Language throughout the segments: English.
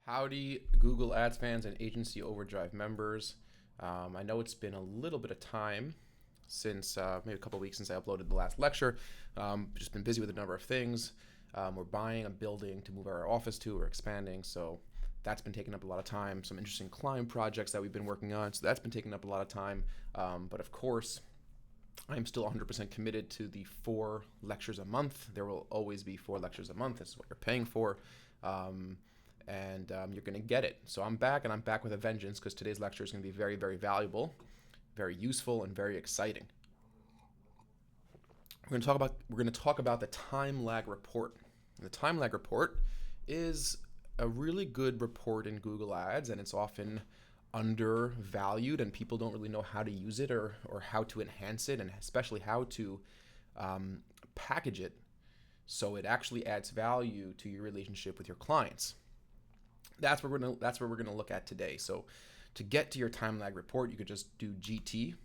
Howdy, Google Ads fans and Agency Overdrive members. I know it's been a little bit of time since maybe a couple of weeks since I uploaded the last lecture. Just been busy with a number of things. We're buying a building to move our office to. We're expanding, so that's been taking up a lot of time. Some interesting client projects that we've been working on, so that's been taking up a lot of time. But of course, I'm still 100% committed to the 4 lectures a month. There will always be 4 lectures a month. This is what you're paying for. And you're going to get it. So I'm back, and I'm back with a vengeance because today's lecture is going to be very, very valuable, very useful, and very exciting. We're going to talk about the time lag report. And the time lag report is a really good report in Google Ads, and it's often undervalued, and people don't really know how to use it or how to enhance it, and especially how to package it so it actually adds value to your relationship with your clients. That's what we're gonna look at today. So to get to your time lag report, you could just do GT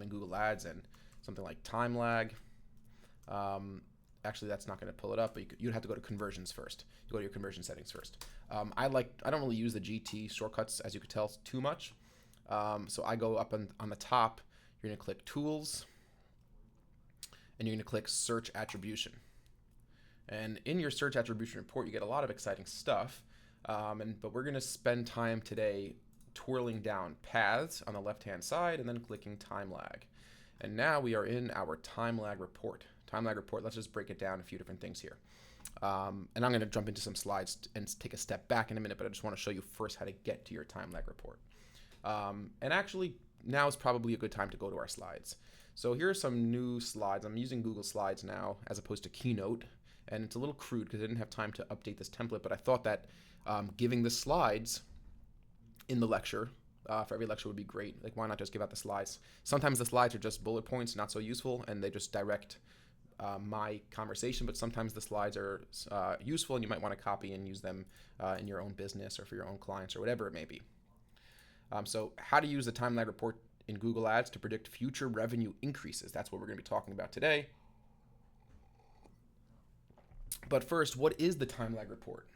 in Google Ads and something like time lag. Actually, that's not going to pull it up, but you'd have to go to conversions first. You go to your conversion settings first. I don't really use the GT shortcuts, as you could tell, too much. So I go up on the top. You're going to click Tools, and you're going to click Search Attribution. And in your Search Attribution report, you get a lot of exciting stuff. But we're going to spend time today twirling down paths on the left-hand side and then clicking time lag. And now we are in our time lag report. Time lag report, let's just break it down a few different things here. And I'm going to jump into some slides and take a step back in a minute, but I just want to show you first how to get to your time lag report. And actually, now is probably a good time to go to our slides. So here are some new slides. I'm using Google Slides now as opposed to Keynote. And it's a little crude because I didn't have time to update this template, but I thought that giving the slides in the lecture for every lecture would be great. Like, why not just give out the slides? Sometimes the slides are just bullet points, not so useful, and they just direct my conversation, but sometimes the slides are useful, and you might want to copy and use them in your own business or for your own clients or whatever it may be. So how to use the time lag report in Google Ads to predict future revenue increases. That's what we're going to be talking about today. But first, what is the time lag report?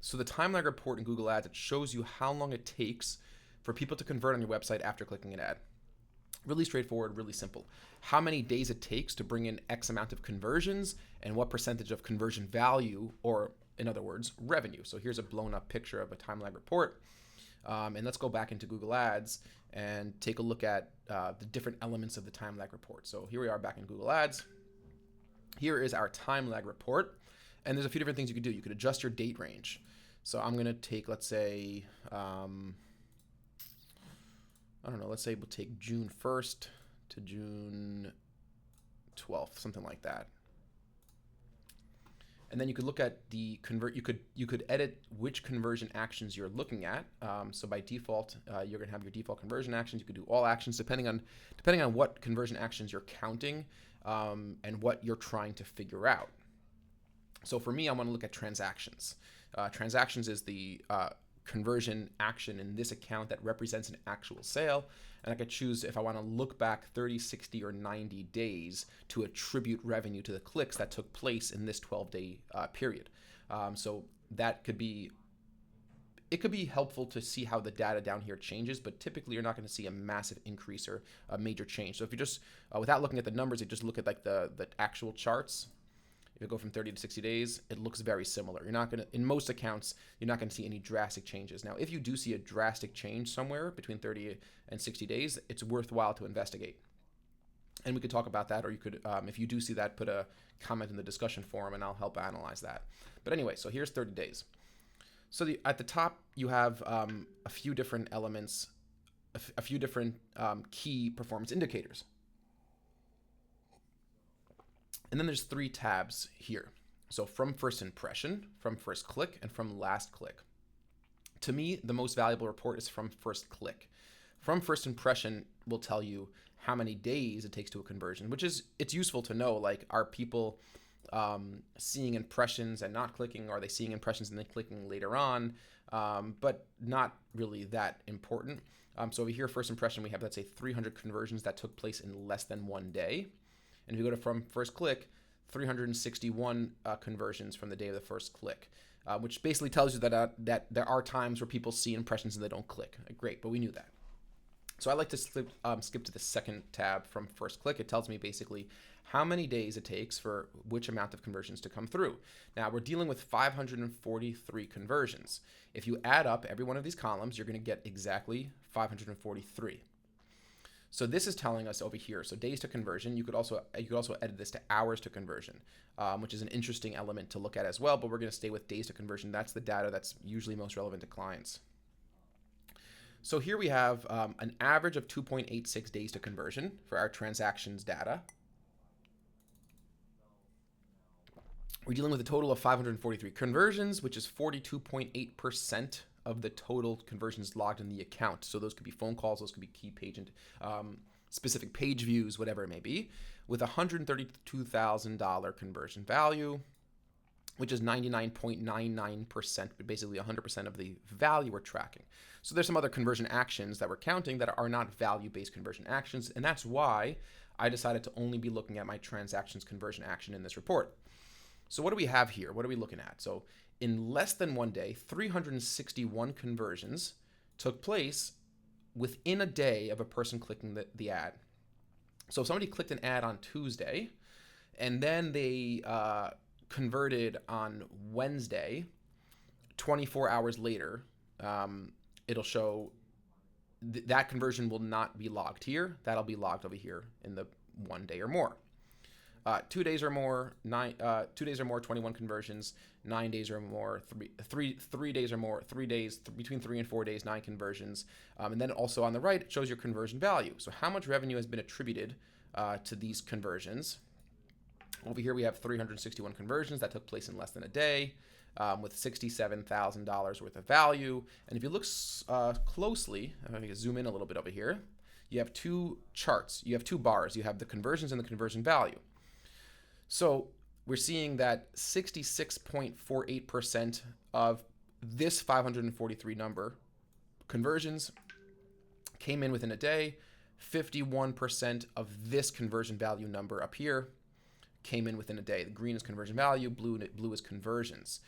So the time lag report in Google Ads, it shows you how long it takes for people to convert on your website after clicking an ad. Really straightforward, really simple. How many days it takes to bring in X amount of conversions and what percentage of conversion value, or in other words, revenue. So here's a blown up picture of a time lag report. And let's go back into Google Ads and take a look at the different elements of the time lag report. So here we are back in Google Ads. Here is our time lag report. And there's a few different things you could do. You could adjust your date range. So I'm going to take, let's say, let's say we'll take June 1st to June 12th, something like that. And then you could look at the you could edit which conversion actions you're looking at. So by default, you're going to have your default conversion actions. You could do all actions depending on what conversion actions you're counting and what you're trying to figure out. So for me, I want to look at transactions. Transactions is the conversion action in this account that represents an actual sale. And I could choose if I want to look back 30, 60, or 90 days to attribute revenue to the clicks that took place in this 12-day period. So that could be helpful to see how the data down here changes, but typically you're not going to see a massive increase or a major change. So if you just, without looking at the numbers, you just look at like the actual charts. If you go from 30 to 60 days, it looks very similar. You're not going to, in most accounts, you're not going to see any drastic changes. Now, if you do see a drastic change somewhere between 30 and 60 days, it's worthwhile to investigate. And we could talk about that, or you could, if you do see that, put a comment in the discussion forum and I'll help analyze that. But anyway, so here's 30 days. So at the top, you have a few different elements, a few different key performance indicators. And then there's 3 tabs here. So from first impression, from first click, and from last click. To me, the most valuable report is from first click. From first impression will tell you how many days it takes to a conversion, which is, it's useful to know, like, are people seeing impressions and not clicking? Are they seeing impressions and then clicking later on? But not really that important. So over here, first impression, we have, let's say, 300 conversions that took place in less than 1 day. And if you go to from first click, 361 conversions from the day of the first click. which basically tells you that there are times where people see impressions and they don't click. Great, but we knew that. So I like to skip to the second tab from first click. It tells me basically how many days it takes for which amount of conversions to come through. Now we're dealing with 543 conversions. If you add up every one of these columns, you're going to get exactly 543. So this is telling us over here, so days to conversion. You could also edit this to hours to conversion, which is an interesting element to look at as well, but we're going to stay with days to conversion. That's the data that's usually most relevant to clients. So here we have an average of 2.86 days to conversion for our transactions data. We're dealing with a total of 543 conversions, which is 42.8% of the total conversions logged in the account. So those could be phone calls, those could be key page and specific page views, whatever it may be, with $132,000 conversion value, which is 99.99%, but basically 100% of the value we're tracking. So there's some other conversion actions that we're counting that are not value-based conversion actions, and that's why I decided to only be looking at my transactions conversion action in this report. So what do we have here? What are we looking at? So in less than 1 day, 361 conversions took place within a day of a person clicking the ad. So if somebody clicked an ad on Tuesday and then they converted on Wednesday, 24 hours later, it'll show that conversion will not be logged here. That'll be logged over here in the 1 day or more. 2 days or more, 2 days or more, 21 conversions. 9 days or more, 3 days or more, 3 days, between 3 and 4 days, 9 conversions. And then also on the right, it shows your conversion value. So how much revenue has been attributed to these conversions. Over here, we have 361 conversions that took place in less than a day, with $67,000 worth of value. And if you look closely, I'm going to zoom in a little bit over here, you have two charts. You have two bars. You have the conversions and the conversion value. So we're seeing that 66.48% of this 543 number conversions came in within a day. 51% of this conversion value number up here came in within a day. The green is conversion value, blue is conversions.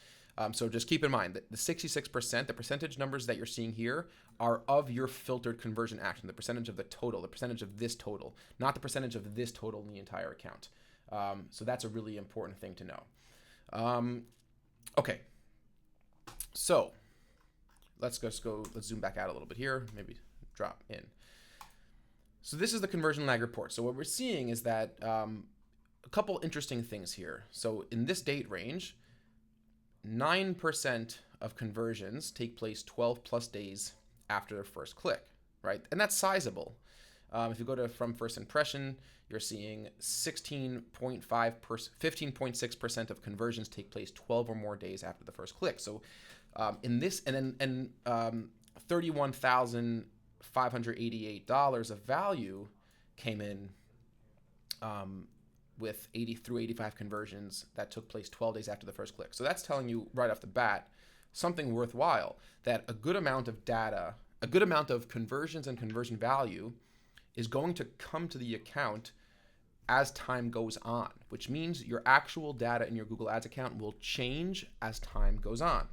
So just keep in mind that the 66%, the percentage numbers that you're seeing here are of your filtered conversion action, the percentage of the total, the percentage of this total, not the percentage of this total in the entire account. So that's a really important thing to know. Okay, so let's zoom back out a little bit here, maybe drop in. So this is the conversion lag report. So what we're seeing is that a couple interesting things here. So in this date range, 9% of conversions take place 12 plus days after their first click, right? And that's sizable. If you go to from first impression, you're seeing 15.6% of conversions take place 12 or more days after the first click. So in this, and then $31,588 of value came in with 80 through 85 conversions that took place 12 days after the first click. So that's telling you right off the bat something worthwhile, that a good amount of data, a good amount of conversions and conversion value is going to come to the account as time goes on, which means your actual data in your Google Ads account will change as time goes on.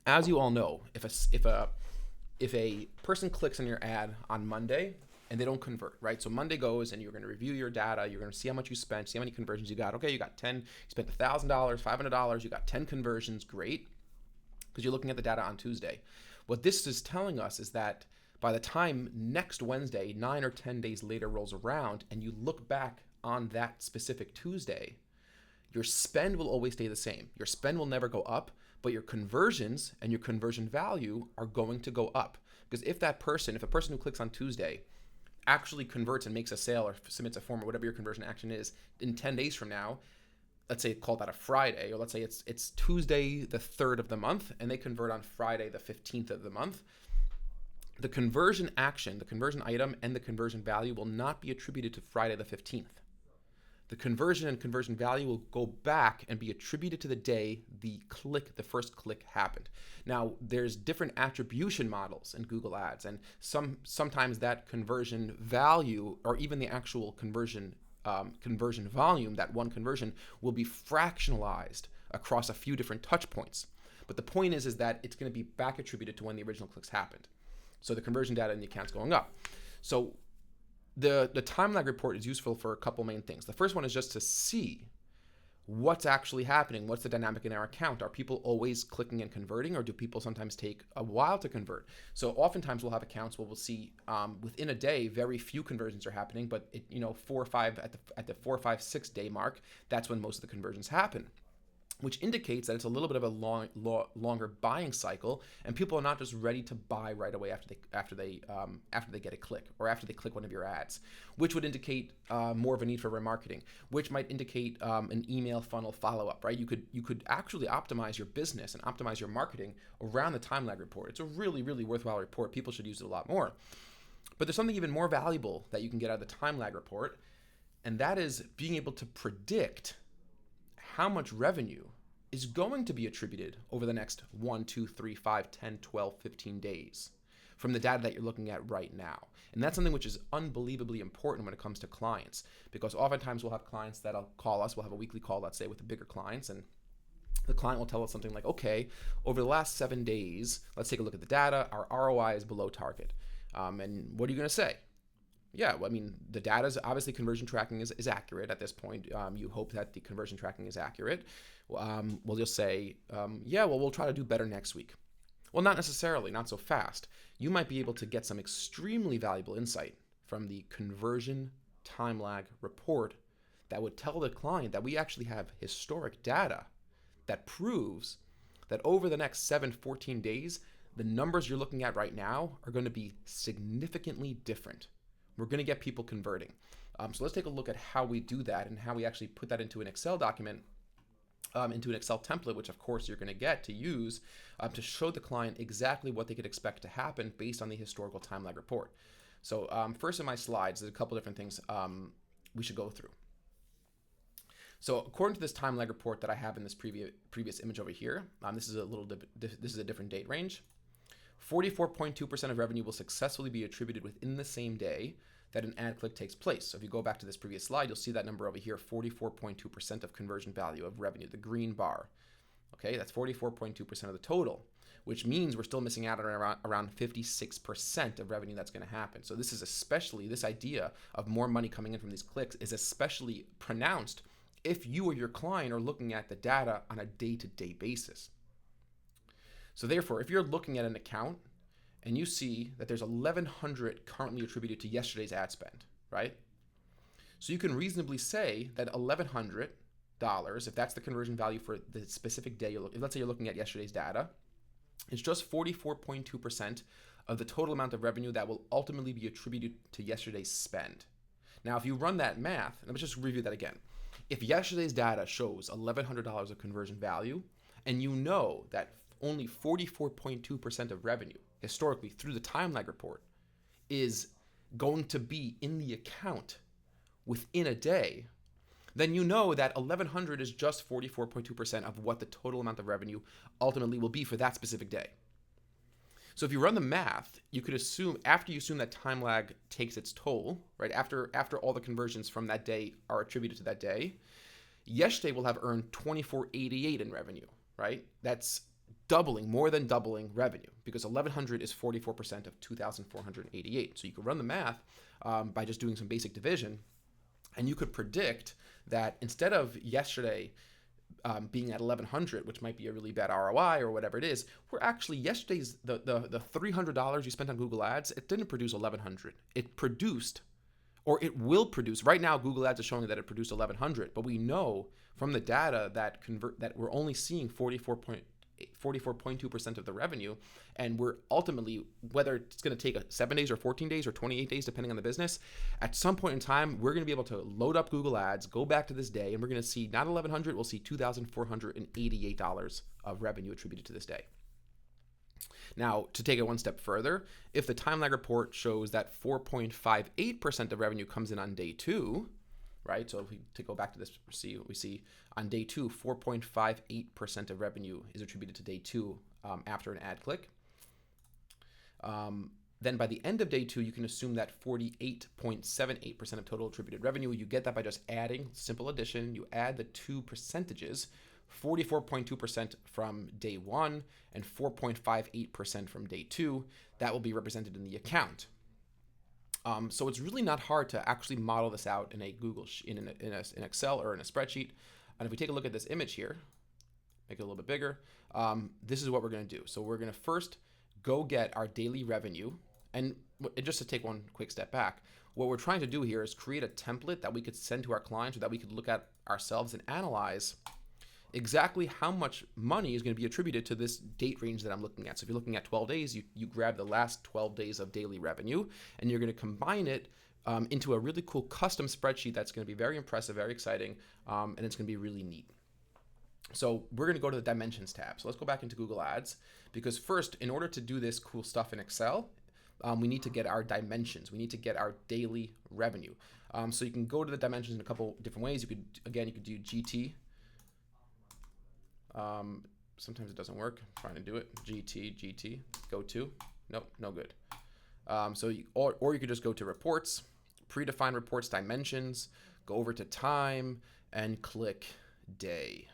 As you all know, if a person clicks on your ad on Monday and they don't convert, right? So Monday goes and you're going to review your data. You're going to see how much you spent, see how many conversions you got. Okay, you got 10, you spent $1,000, $500, you got 10 conversions, great, because you're looking at the data on Tuesday. What this is telling us is that by the time next Wednesday, 9 or 10 days later rolls around and you look back on that specific Tuesday, your spend will always stay the same. Your spend will never go up, but your conversions and your conversion value are going to go up. Because if a person who clicks on Tuesday actually converts and makes a sale or submits a form or whatever your conversion action is in 10 days from now, let's say call that a Friday, or let's say it's Tuesday the 3rd of the month and they convert on Friday the 15th of the month, the conversion action, the conversion item, and the conversion value will not be attributed to Friday the 15th. The conversion and conversion value will go back and be attributed to the day the first click happened. Now, there's different attribution models in Google Ads, and sometimes that conversion value, or even the actual conversion volume, that one conversion, will be fractionalized across a few different touch points. But the point is that it's going to be back attributed to when the original clicks happened. So the conversion data in the account's going up. So the time lag report is useful for a couple main things. The first one is just to see what's actually happening. What's the dynamic in our account? Are people always clicking and converting, or do people sometimes take a while to convert? So oftentimes we'll have accounts where we'll see within a day very few conversions are happening, but 4 or 5 at the 4, 5, 6 day mark, that's when most of the conversions happen, which indicates that it's a little bit of a longer buying cycle, and people are not just ready to buy right away after they get a click or after they click one of your ads, which would indicate more of a need for remarketing, which might indicate an email funnel follow-up, right? You could actually optimize your business and optimize your marketing around the time lag report. It's a really, really worthwhile report. People should use it a lot more. But there's something even more valuable that you can get out of the time lag report, and that is being able to predict how much revenue is going to be attributed over the next 1, 2, 3, 5, 10, 12, 15 days from the data that you're looking at right now. And that's something which is unbelievably important when it comes to clients, because oftentimes we'll have clients that'll call us. We'll have a weekly call, let's say, with the bigger clients, and the client will tell us something like, okay, over the last 7 days, let's take a look at the data. Our ROI is below target. And what are you going to say? Yeah, well, I mean, the data is obviously conversion tracking is accurate at this point. You hope that the conversion tracking is accurate. Well, you'll say, yeah, well, we'll try to do better next week. Well, not necessarily, not so fast. You might be able to get some extremely valuable insight from the conversion time lag report that would tell the client that we actually have historic data that proves that over the next 7, 14 days, the numbers you're looking at right now are going to be significantly different. We're going to get people converting. So let's take a look at how we do that and how we actually put that into an Excel document, into an Excel template, which of course you're going to get to use to show the client exactly what they could expect to happen based on the historical time lag report. So first in my slides, there's a couple different things we should go through. So according to this time lag report that I have in this previous image over here, this is a different date range. 44.2% of revenue will successfully be attributed within the same day that an ad click takes place. So if you go back to this previous slide, you'll see that number over here, 44.2% of conversion value of revenue, the green bar. Okay, that's 44.2% of the total, which means we're still missing out on around 56% of revenue that's going to happen. So this idea of more money coming in from these clicks is especially pronounced if you or your client are looking at the data on a day-to-day basis. So therefore, if you're looking at an account and you see that there's 1,100 currently attributed to yesterday's ad spend, right? So you can reasonably say that $1,100, if that's the conversion value for the specific day, let's say you're looking at yesterday's data, it's just 44.2% of the total amount of revenue that will ultimately be attributed to yesterday's spend. Now, if you run that math, let's just review that again. If yesterday's data shows $1,100 of conversion value, and you know that only 44.2% of revenue historically through the time lag report is going to be in the account within a day, then you know that 1,100 is just 44.2% of what the total amount of revenue ultimately will be for that specific day. So if you run the math, you could assume, after you assume that time lag takes its toll, right, after all the conversions from that day are attributed to that day, yesterday will have earned $2,488 in revenue, right? That's more than doubling revenue, because 1,100 is 44% of 2,488. So you could run the math by just doing some basic division, and you could predict that instead of yesterday being at 1,100, which might be a really bad ROI or whatever it is, we're actually yesterday's the $300 you spent on Google Ads, it didn't produce 1,100. It produced, or it will produce. Right now, Google Ads is showing that it produced 1,100, but we know from the data that we're only seeing 44.2% of the revenue, and we're ultimately, whether it's going to take 7 days or 14 days or 28 days depending on the business, at some point in time we're going to be able to load up Google Ads, go back to this day, and we're going to see not 1,100, we'll see $2,488 of revenue attributed to this day. Now, to take it one step further, if the time lag report shows that 4.58% of revenue comes in on day 2, right? So if we to go back to this, we see on day 2, 4.58% of revenue is attributed to day 2 after an ad click. Then by the end of day 2, you can assume that 48.78% of total attributed revenue. You get that by just adding, simple addition, you add the two percentages, 44.2% from day 1, and 4.58% from day 2. That will be represented in the account. So it's really not hard to actually model this out in a in Excel or in a spreadsheet. And if we take a look at this image here, make it a little bit bigger, this is what we're going to do. So we're going to first go get our daily revenue. And just to take one quick step back, what we're trying to do here is create a template that we could send to our clients, or that we could look at ourselves and analyze exactly how much money is going to be attributed to this date range that I'm looking at. So if you're looking at 12 days, you grab the last 12 days of daily revenue, and you're going to combine it into a really cool custom spreadsheet that's going to be very impressive, very exciting, and it's going to be really neat. So we're going to go to the Dimensions tab. So let's go back into Google Ads, because first, in order to do this cool stuff in Excel, we need to get our dimensions. We need to get our daily revenue. So you can go to the dimensions in a couple different ways. You could do GT. Sometimes it doesn't work. I'm trying to do it. GT, go to. Nope, no good. Or you could just go to reports, predefine reports dimensions, go over to time, and click day.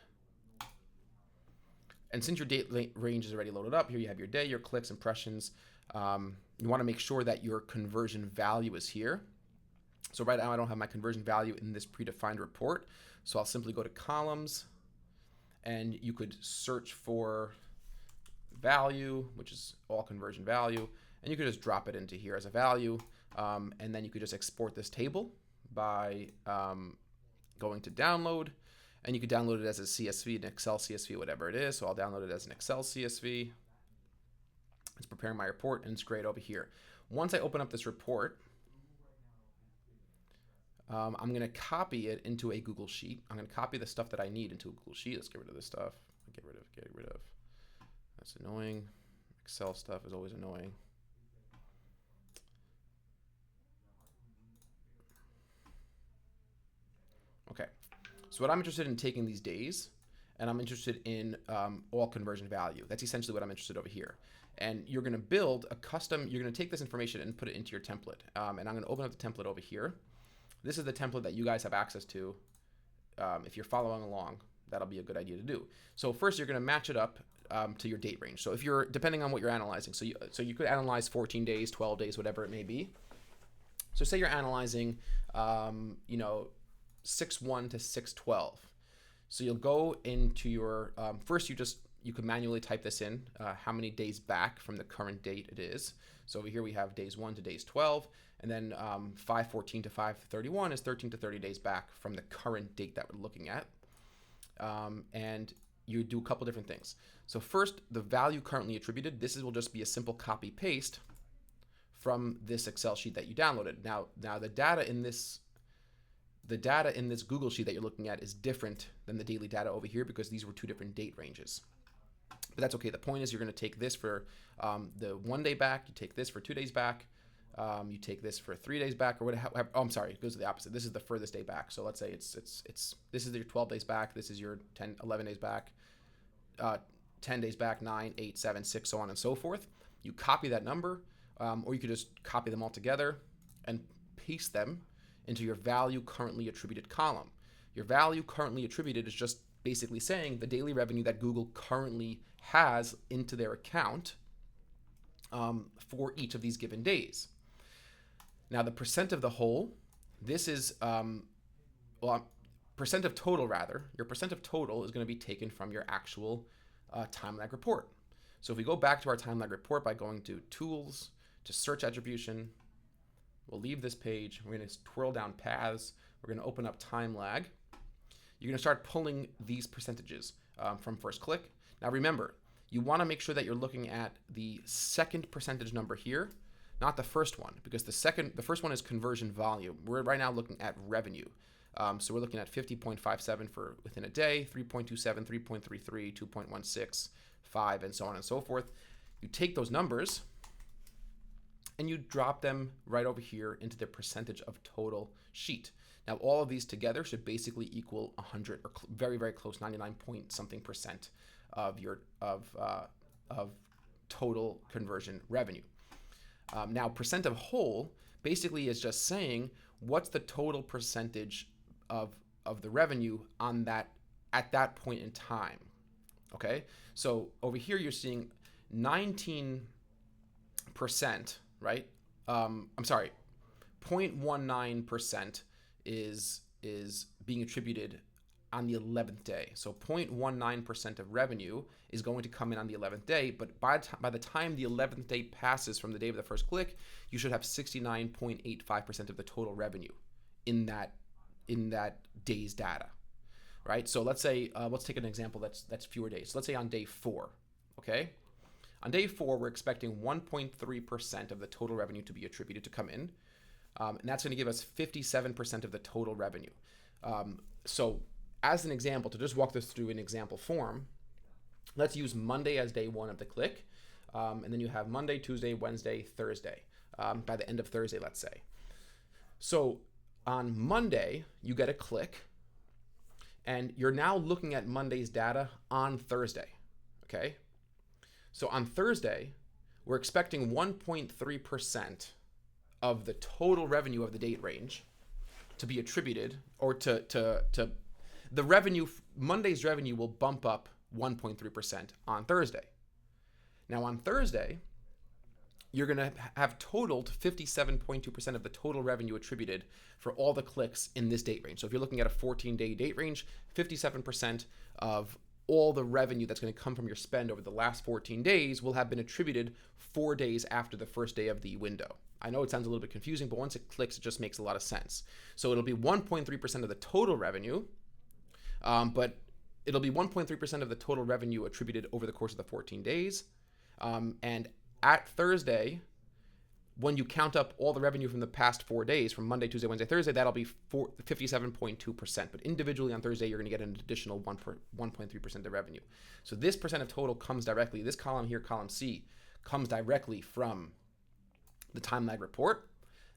And since your date range is already loaded up, here you have your day, your clicks, impressions. You want to make sure that your conversion value is here. So right now I don't have my conversion value in this predefined report. So I'll simply go to columns, and you could search for value, which is all conversion value, and you could just drop it into here as a value, and then you could just export this table by going to download, and you could download it as a CSV, an Excel CSV, whatever it is. So I'll download it as an Excel CSV. It's preparing my report, and it's great over here. Once I open up this report, I'm going to copy it into a Google Sheet. I'm going to copy the stuff that I need into a Google Sheet. Let's get rid of this stuff. Get rid of. That's annoying. Excel stuff is always annoying. Okay. So what I'm interested in taking these days, and I'm interested in all conversion value. That's essentially what I'm interested over here. And you're going to build a custom, you're going to take this information and put it into your template. And I'm going to open up the template over here. This is the template that you guys have access to. If you're following along, that'll be a good idea to do. So first, you're going to match it up to your date range. So if you're, depending on what you're analyzing, so you could analyze 14 days, 12 days, whatever it may be. So say you're analyzing, 6/1 to 6/12. So you'll go into your, first you can manually type this in, how many days back from the current date it is. So over here we have days 1 to days 12, and then 5/14 to 5/31 is 13 to 30 days back from the current date that we're looking at. And you do a couple different things. So first, the value currently attributed, will just be a simple copy paste from this Excel sheet that you downloaded. Now the data in this Google Sheet that you're looking at is different than the daily data over here, because these were two different date ranges. But that's okay. The point is, you're going to take this for the 1 day back, you take this for 2 days back, you take this for 3 days back, or whatever. Oh, I'm sorry, it goes to the opposite. This is the furthest day back. So let's say this is your 12 days back, this is your 11 days back, 10 days back, 9, 8, 7, 6, so on and so forth. You copy that number, or you could just copy them all together and paste them into your value currently attributed column. Your value currently attributed is just basically saying the daily revenue that Google currently has into their account for each of these given days. Now the percent of the whole, this is, percent of total rather, your percent of total is going to be taken from your actual time lag report. So if we go back to our time lag report by going to Tools, to Search Attribution, we'll leave this page. We're going to twirl down paths. We're going to open up time lag. You're going to start pulling these percentages from first click. Now remember, you want to make sure that you're looking at the second percentage number here, not the first one, because the first one is conversion volume. We're right now looking at revenue. So we're looking at 50.57 for within a day, 3.27, 3.33, 2.16, 5, and so on and so forth. You take those numbers and you drop them right over here into the percentage of total sheet. Now all of these together should basically equal 100, or very, very close, 99 point something percent of your of total conversion revenue. Now percent of whole basically is just saying what's the total percentage of the revenue on that at that point in time. Okay, so over here you're seeing 19%, right? I'm sorry, 0.19% is being attributed on the 11th day. So 0.19% of revenue is going to come in on the 11th day, but by the time the 11th day passes from the day of the first click, you should have 69.85% of the total revenue in that day's data, right? So let's say let's take an example that's fewer days. So let's say on day 4, okay? On day 4, we're expecting 1.3% of the total revenue to be attributed to come in, and that's going to give us 57% of the total revenue. So as an example, to just walk this through in example form, let's use Monday as day 1 of the click, and then you have Monday, Tuesday, Wednesday, Thursday, by the end of Thursday, let's say. So on Monday, you get a click, and you're now looking at Monday's data on Thursday, okay? So on Thursday, we're expecting 1.3% of the total revenue of the date range to be attributed, or to the revenue. Monday's revenue will bump up 1.3% on Thursday. Now on Thursday, you're going to have totaled 57.2% of the total revenue attributed for all the clicks in this date range. So if you're looking at a 14-day date range, 57% of all the revenue that's going to come from your spend over the last 14 days will have been attributed 4 days after the first day of the window. I know it sounds a little bit confusing, but once it clicks, it just makes a lot of sense. So it'll be 1.3% of the total revenue, but it'll be 1.3% of the total revenue attributed over the course of the 14 days. And at Thursday, when you count up all the revenue from the past 4 days, from Monday, Tuesday, Wednesday, Thursday, that'll be 57.2%. But individually on Thursday, you're going to get an additional 1.3% of revenue. So this percent of total comes directly, this column here, column C, comes directly from the time lag report.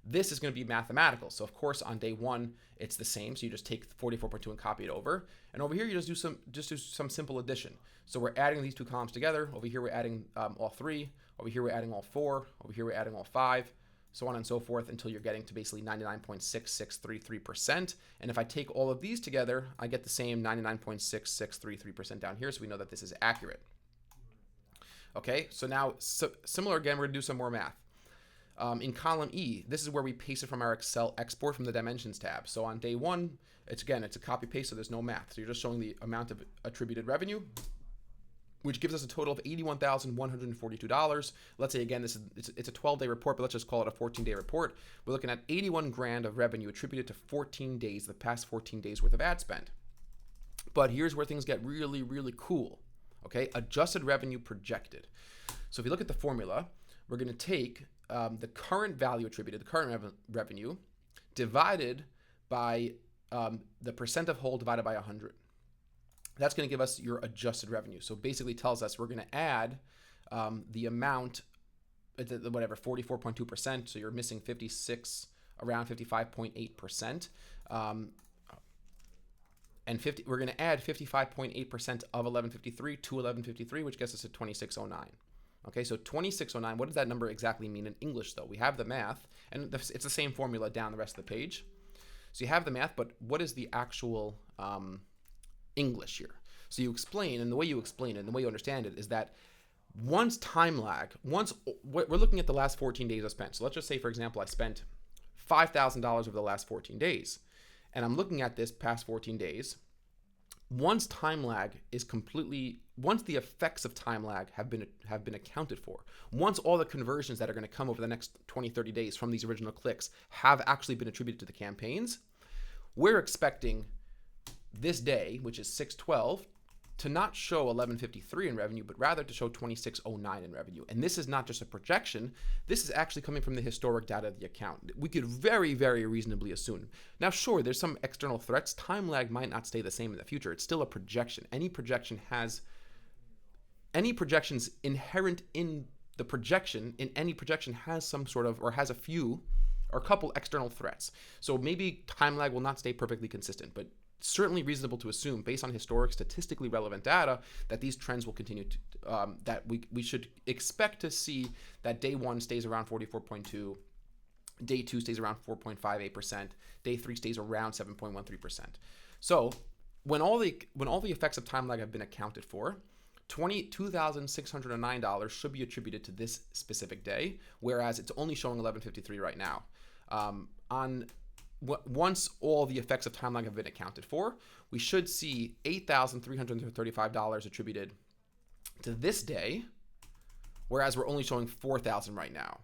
This is going to be mathematical. So of course, on day 1, it's the same. So you just take 44.2 and copy it over. And over here, you just do some simple addition. So we're adding these two columns together. Over here, we're adding all 3. Over here, we're adding all 4. Over here, we're adding all 5, so on and so forth, until you're getting to basically 99.6633%. And if I take all of these together, I get the same 99.6633% down here. So we know that this is accurate. Okay, so now similar again, we're going to do some more math. In column E, this is where we paste it from our Excel export from the dimensions tab. So on day 1, it's a copy paste, so there's no math. So you're just showing the amount of attributed revenue, which gives us a total of $81,142. Let's say again, it's a 12-day report, but let's just call it a 14-day report. We're looking at 81 grand of revenue attributed to 14 days, the past 14 days worth of ad spend. But here's where things get really, really cool. Okay, adjusted revenue projected. So if you look at the formula, we're going to take the current value attributed, the current revenue, divided by the percent of whole divided by 100. That's going to give us your adjusted revenue. So basically tells us we're going to add the amount, whatever, 44.2%. So you're missing around 55.8%. And we're going to add 55.8% of 1153 to 1153, which gets us to 2609. Okay, so 2609, what does that number exactly mean in English, though? We have the math, and it's the same formula down the rest of the page. So you have the math, but what is the actual English here? So you explain, and the way you explain it and the way you understand it is that once we're looking at the last 14 days I spent. So let's just say, for example, I spent $5,000 over the last 14 days, and I'm looking at this past 14 days. Once the effects of time lag have been accounted for, once all the conversions that are going to come over the next 20, 30 days from these original clicks have actually been attributed to the campaigns, we're expecting this day, which is 6/12, to not show 1153 in revenue, but rather to show 2609 in revenue. And this is not just a projection. This is actually coming from the historic data of the account. We could very, very reasonably assume. Now, sure, there's some external threats. Time lag might not stay the same in the future. It's still a projection. Any projections inherent in the projection, in any projection, has some sort of, or has a few, or a couple external threats. So maybe time lag will not stay perfectly consistent, but certainly reasonable to assume, based on historic, statistically relevant data, that these trends will continue to, that we should expect to see that day 1 stays around 44.2, day 2 stays around 4.58%, day 3 stays around 7.13%. So when all the effects of time lag have been accounted for, $22,609 should be attributed to this specific day, whereas it's only showing 1153 right now. Once all the effects of time lag have been accounted for, we should see $8,335 attributed to this day, whereas we're only showing 4,000 right now.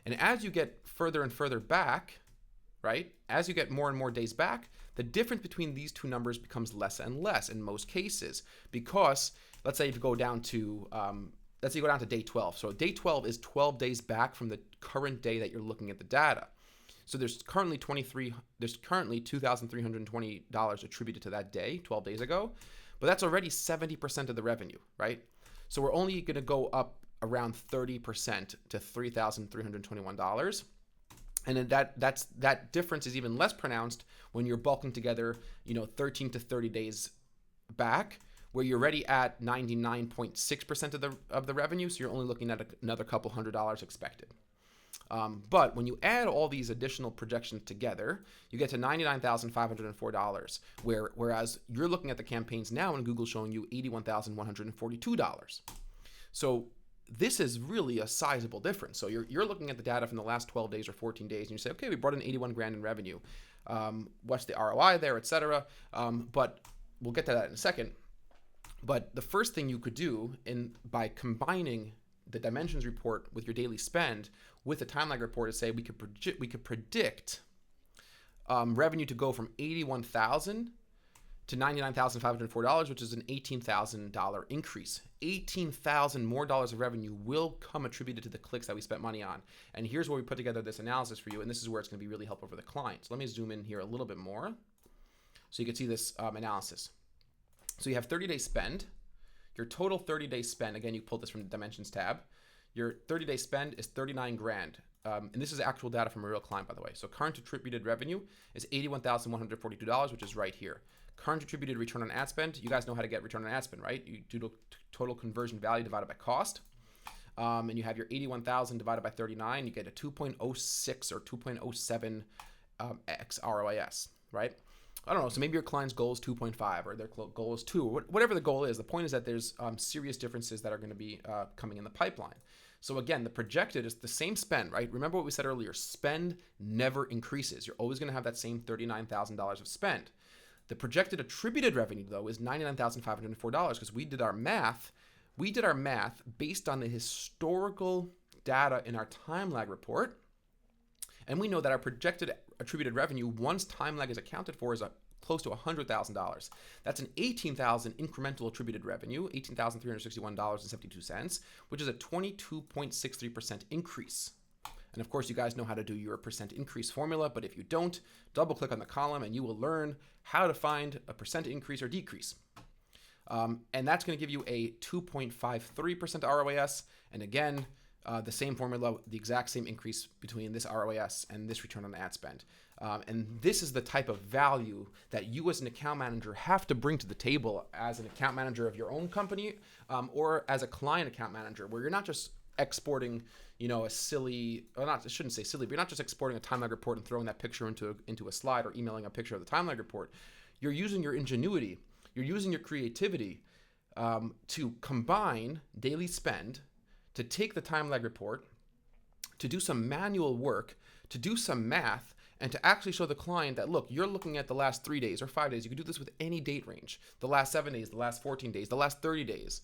And as you get further and further back, right, as you get more and more days back, the difference between these two numbers becomes less and less in most cases, because let's say if you go down to day 12. So day 12 is 12 days back from the current day that you're looking at the data. So there's currently $2,320 attributed to that day, 12 days ago, but that's already 70% of the revenue, right? So we're only going to go up around 30% to $3,321. And then that difference is even less pronounced when you're bulking together, 13 to 30 days back, where you're already at 99.6% of the revenue. So you're only looking at another couple $100 expected. But when you add all these additional projections together, you get to $99,504, whereas you're looking at the campaigns now and Google's showing you $81,142. So this is really a sizable difference. So you're looking at the data from the last 12 days or 14 days, and you say, okay, we brought in 81 grand in revenue. What's the ROI there, et cetera? But we'll get to that in a second. But the first thing you could do by combining the dimensions report with your daily spend with the time lag report is say we could predict revenue to go from $81,000 to $99,504, which is an $18,000 increase. $18,000 more dollars of revenue will come attributed to the clicks that we spent money on. And here's where we put together this analysis for you, and this is where it's going to be really helpful for the client. So let me zoom in here a little bit more so you can see this analysis. So you have 30-day spend. Your total 30-day spend, again, you pulled this from the Dimensions tab. Your 30-day spend is 39 grand. And this is actual data from a real client, by the way. So current attributed revenue is $81,142, which is right here. Current attributed return on ad spend, you guys know how to get return on ad spend, right? You do total conversion value divided by cost. And you have your 81,000 divided by 39, you get a 2.06 or 2.07 x ROAS, right? I don't know, so maybe your client's goal is 2.5 or their goal is 2, or whatever the goal is. The point is that there's serious differences that are going to be coming in the pipeline. So again, the projected is the same spend, right? Remember what we said earlier, spend never increases. You're always going to have that same $39,000 of spend. The projected attributed revenue, though, is $99,504 because we did our math. We did our math based on the historical data in our time lag report. And we know that our projected attributed revenue, once time lag is accounted for, is close to $100,000. That's an $18,000 incremental attributed revenue, $18,361.72, which is a 22.63% increase. And of course, you guys know how to do your percent increase formula, but if you don't, double click on the column and you will learn how to find a percent increase or decrease. And that's going to give you a 2.53% ROAS. And again, the same formula, the exact same increase between this ROAS and this return on ad spend. And this is the type of value that you as an account manager have to bring to the table as an account manager of your own company or as a client account manager, where you're not just exporting, a silly, or not, I shouldn't say silly, but you're not just exporting a time lag report and throwing that picture into a slide or emailing a picture of the time lag report. You're using your ingenuity, you're using your creativity to combine daily spend, to take the time lag report, to do some manual work, to do some math, and to actually show the client that, look, you're looking at the last 3 days or 5 days. You can do this with any date range, the last 7 days, the last 14 days, the last 30 days.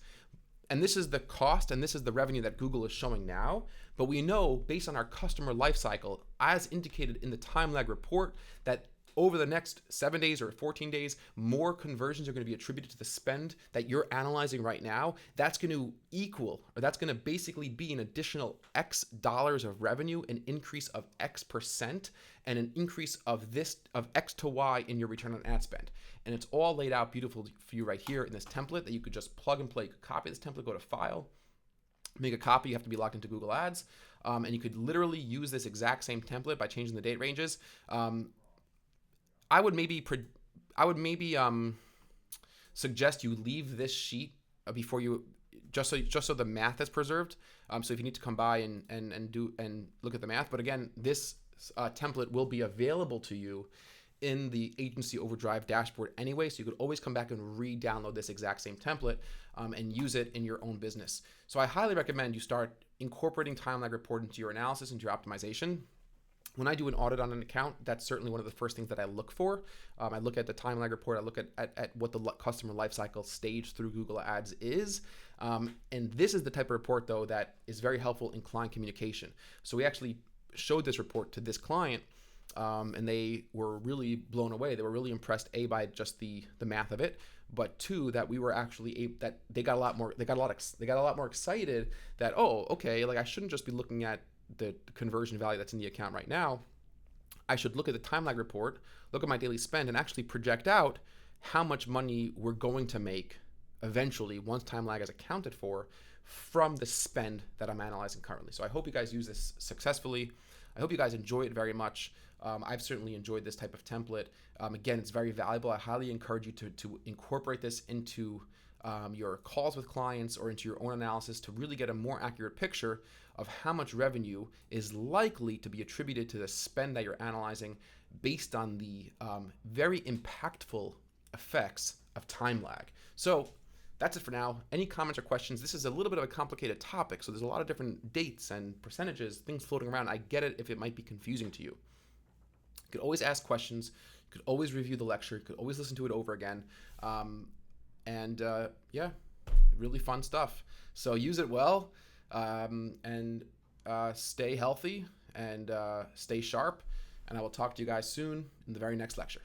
And this is the cost and this is the revenue that Google is showing now. But we know, based on our customer lifecycle, as indicated in the time lag report, that over the next 7 days or 14 days, more conversions are going to be attributed to the spend that you're analyzing right now. That's going to equal, or that's going to basically be an additional X dollars of revenue, an increase of X percent, and an increase of X to Y in your return on ad spend. And it's all laid out beautiful for you right here in this template that you could just plug and play. You could copy this template, go to File, make a copy. You have to be logged into Google Ads. And you could literally use this exact same template by changing the date ranges. I would maybe suggest you leave this sheet before you, just so the math is preserved. So if you need to come by and look at the math, but again, this template will be available to you in the Agency Overdrive dashboard anyway, so you could always come back and re-download this exact same template and use it in your own business. So I highly recommend you start incorporating time lag report into your analysis, into your optimization. When I do an audit on an account, that's certainly one of the first things that I look for. I look at the time lag report. I look at what the customer lifecycle stage through Google Ads is. And this is the type of report, though, that is very helpful in client communication. So we actually showed this report to this client, and they were really blown away. They were really impressed, A, by just the math of it, but two, that we were actually that they got a lot more excited that, oh, okay, like I shouldn't just be looking at the conversion value that's in the account right now. I should look at the time lag report, look at my daily spend, and actually project out how much money we're going to make eventually once time lag is accounted for from the spend that I'm analyzing currently. So I hope you guys use this successfully. I hope you guys enjoy it very much. I've certainly enjoyed this type of template. Again, it's very valuable. I highly encourage you to incorporate this into your calls with clients or into your own analysis to really get a more accurate picture of how much revenue is likely to be attributed to the spend that you're analyzing based on the very impactful effects of time lag. So that's it for now. Any comments or questions? This is a little bit of a complicated topic, so there's a lot of different dates and percentages, things floating around. I get it if it might be confusing to you. You could always ask questions. You could always review the lecture. You could always listen to it over again. Yeah, really fun stuff. So use it well, and stay healthy and stay sharp. And I will talk to you guys soon in the very next lecture.